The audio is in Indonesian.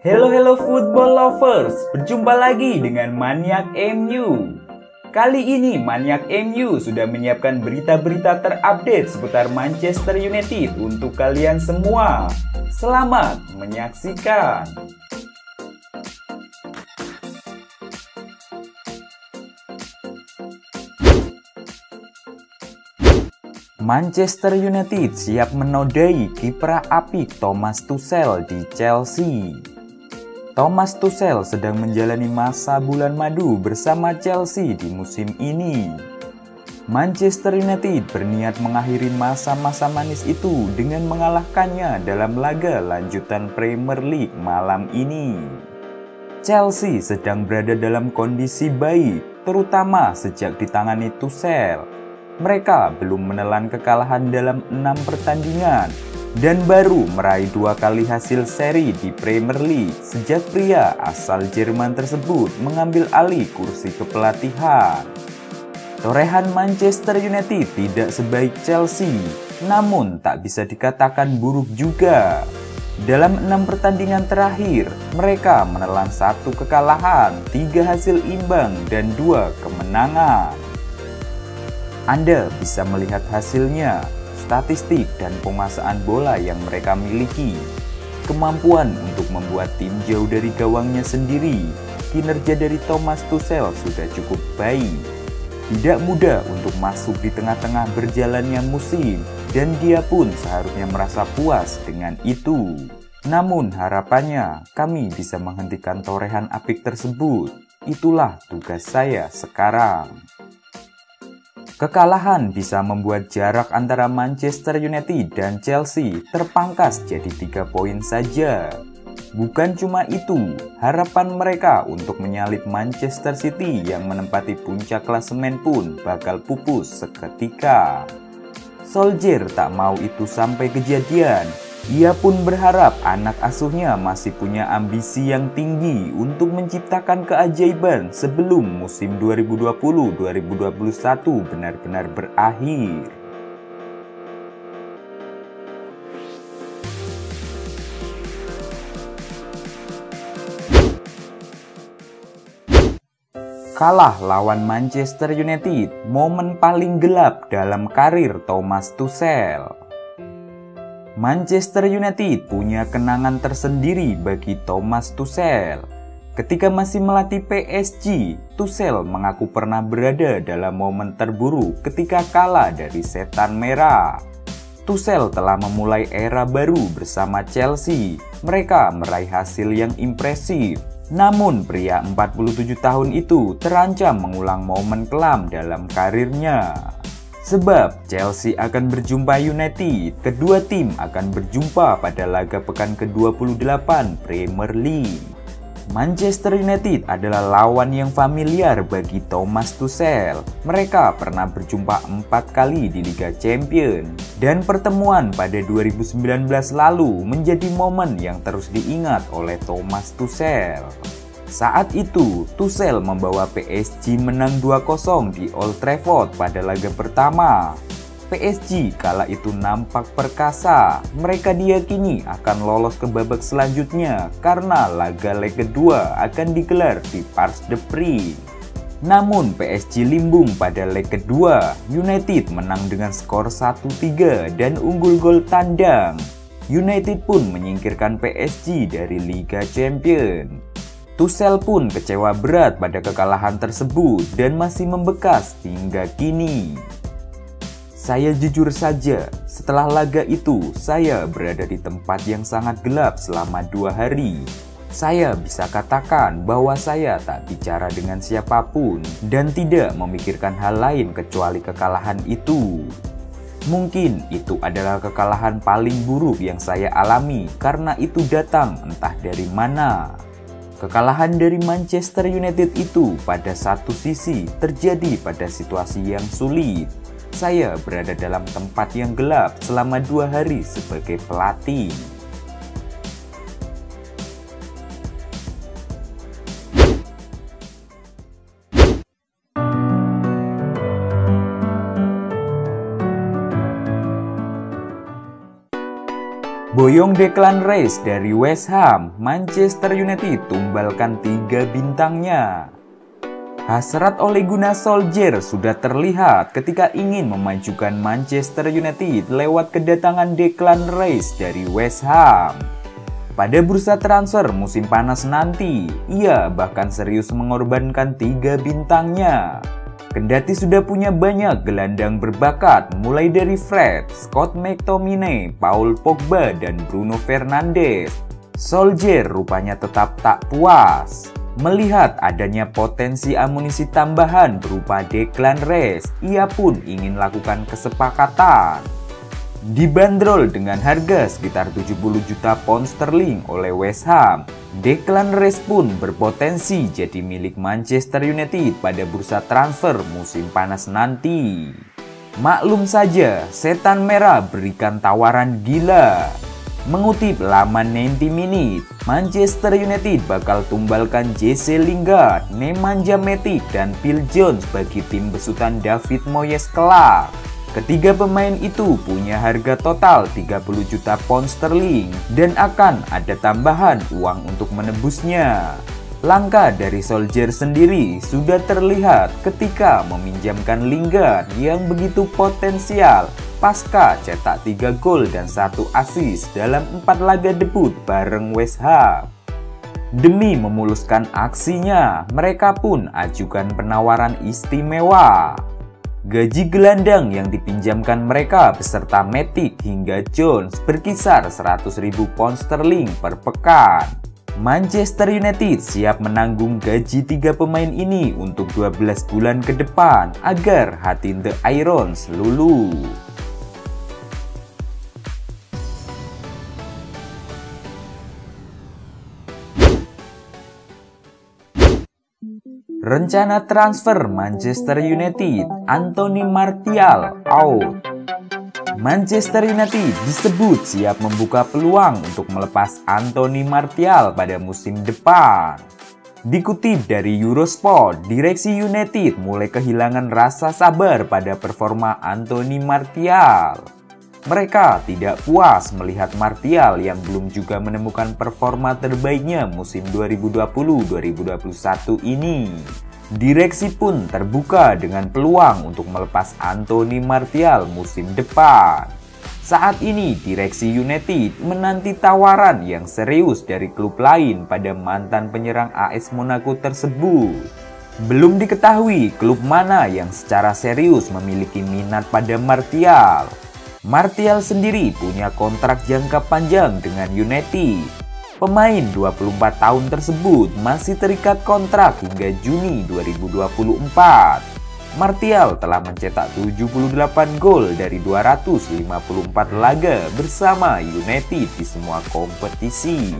Hello football lovers, berjumpa lagi dengan Maniak MU. Kali ini Maniak MU sudah menyiapkan berita-berita terupdate seputar Manchester United untuk kalian semua. Selamat menyaksikan. Manchester United siap menodai kiprah apik Thomas Tuchel di Chelsea. Thomas Tuchel sedang menjalani masa bulan madu bersama Chelsea di musim ini. Manchester United berniat mengakhiri masa-masa manis itu dengan mengalahkannya dalam laga lanjutan Premier League malam ini. Chelsea sedang berada dalam kondisi baik, terutama sejak ditangani Tuchel. Mereka belum menelan kekalahan dalam 6 pertandingan dan baru meraih 2 kali hasil seri di Premier League sejak pria asal Jerman tersebut mengambil alih kursi kepelatihan. Torehan Manchester United tidak sebaik Chelsea, namun tak bisa dikatakan buruk juga. Dalam 6 pertandingan terakhir, mereka menelan 1 kekalahan, 3 hasil imbang, dan 2 kemenangan. Anda bisa melihat hasilnya, statistik dan penguasaan bola yang mereka miliki, kemampuan untuk membuat tim jauh dari gawangnya sendiri. Kinerja dari Thomas Tuchel sudah cukup baik. Tidak mudah untuk masuk di tengah-tengah berjalannya musim, dan dia pun seharusnya merasa puas dengan itu. Namun harapannya kami bisa menghentikan torehan apik tersebut. Itulah tugas saya sekarang. Kekalahan bisa membuat jarak antara Manchester United dan Chelsea terpangkas jadi 3 poin saja. Bukan cuma itu, harapan mereka untuk menyalip Manchester City yang menempati puncak klasemen pun bakal pupus seketika. Solskjaer tak mau itu sampai kejadian. Ia pun berharap anak asuhnya masih punya ambisi yang tinggi untuk menciptakan keajaiban sebelum musim 2020-2021 benar-benar berakhir. Kalah lawan Manchester United, momen paling gelap dalam karir Thomas Tuchel. Manchester United punya kenangan tersendiri bagi Thomas Tuchel. Ketika masih melatih PSG, Tuchel mengaku pernah berada dalam momen terburuk ketika kalah dari Setan Merah. Tuchel telah memulai era baru bersama Chelsea. Mereka meraih hasil yang impresif. Namun pria 47 tahun itu terancam mengulang momen kelam dalam karirnya. Sebab Chelsea akan berjumpa United, kedua tim akan berjumpa pada laga pekan ke-28 Premier League. Manchester United adalah lawan yang familiar bagi Thomas Tuchel. Mereka pernah berjumpa 4 kali di Liga Champions. Dan pertemuan pada 2019 lalu menjadi momen yang terus diingat oleh Thomas Tuchel. Saat itu, Tuchel membawa PSG menang 2-0 di Old Trafford pada laga pertama. PSG kala itu nampak perkasa. Mereka diyakini akan lolos ke babak selanjutnya karena laga leg kedua akan digelar di Parc des Princes. Namun PSG limbung pada leg kedua. United menang dengan skor 1-3 dan unggul gol tandang. United pun menyingkirkan PSG dari Liga Champions. Tuchel pun kecewa berat pada kekalahan tersebut dan masih membekas hingga kini. Saya jujur saja, setelah laga itu, saya berada di tempat yang sangat gelap selama 2 hari. Saya bisa katakan bahwa saya tak bicara dengan siapapun dan tidak memikirkan hal lain kecuali kekalahan itu. Mungkin itu adalah kekalahan paling buruk yang saya alami karena itu datang entah dari mana. Kekalahan dari Manchester United itu pada satu sisi terjadi pada situasi yang sulit. Saya berada dalam tempat yang gelap selama 2 hari sebagai pelatih. Boyong Declan Rice dari West Ham, Manchester United tumbalkan 3 bintangnya. Hasrat Ole Gunnar Solskjaer sudah terlihat ketika ingin memajukan Manchester United lewat kedatangan Declan Rice dari West Ham. Pada bursa transfer musim panas nanti, ia bahkan serius mengorbankan 3 bintangnya. Kendati sudah punya banyak gelandang berbakat mulai dari Fred, Scott McTominay, Paul Pogba, dan Bruno Fernandes, Solskjaer rupanya tetap tak puas. Melihat adanya potensi amunisi tambahan berupa Declan Rice, ia pun ingin lakukan kesepakatan. Dibanderol dengan harga sekitar 70 juta pound sterling oleh West Ham, Declan Rice pun berpotensi jadi milik Manchester United pada bursa transfer musim panas nanti. Maklum saja, setan merah berikan tawaran gila. Mengutip laman 90 Minutes, Manchester United bakal tumbalkan Jesse Lingard, Nemanja Matic, dan Phil Jones bagi tim besutan David Moyes kelak. Ketiga pemain itu punya harga total 30 juta pound sterling dan akan ada tambahan uang untuk menebusnya. Langkah dari Solskjaer sendiri sudah terlihat ketika meminjamkan Lingard yang begitu potensial pasca cetak 3 gol dan 1 assist dalam 4 laga debut bareng West Ham. Demi memuluskan aksinya, mereka pun ajukan penawaran istimewa. Gaji gelandang yang dipinjamkan mereka beserta Matic hingga Jones berkisar 100.000 pound sterling per pekan. Manchester United siap menanggung gaji 3 pemain ini untuk 12 bulan ke depan agar hati The Irons luluh. Rencana transfer Manchester United, Anthony Martial out. Manchester United disebut siap membuka peluang untuk melepas Anthony Martial pada musim depan. Dikutip dari Eurosport, direksi United mulai kehilangan rasa sabar pada performa Anthony Martial. Mereka tidak puas melihat Martial yang belum juga menemukan performa terbaiknya musim 2020-2021 ini. Direksi pun terbuka dengan peluang untuk melepas Anthony Martial musim depan. Saat ini direksi United menanti tawaran yang serius dari klub lain pada mantan penyerang AS Monaco tersebut. Belum diketahui klub mana yang secara serius memiliki minat pada Martial. Martial sendiri punya kontrak jangka panjang dengan United. Pemain 24 tahun tersebut masih terikat kontrak hingga Juni 2024. Martial telah mencetak 78 gol dari 254 laga bersama United di semua kompetisi.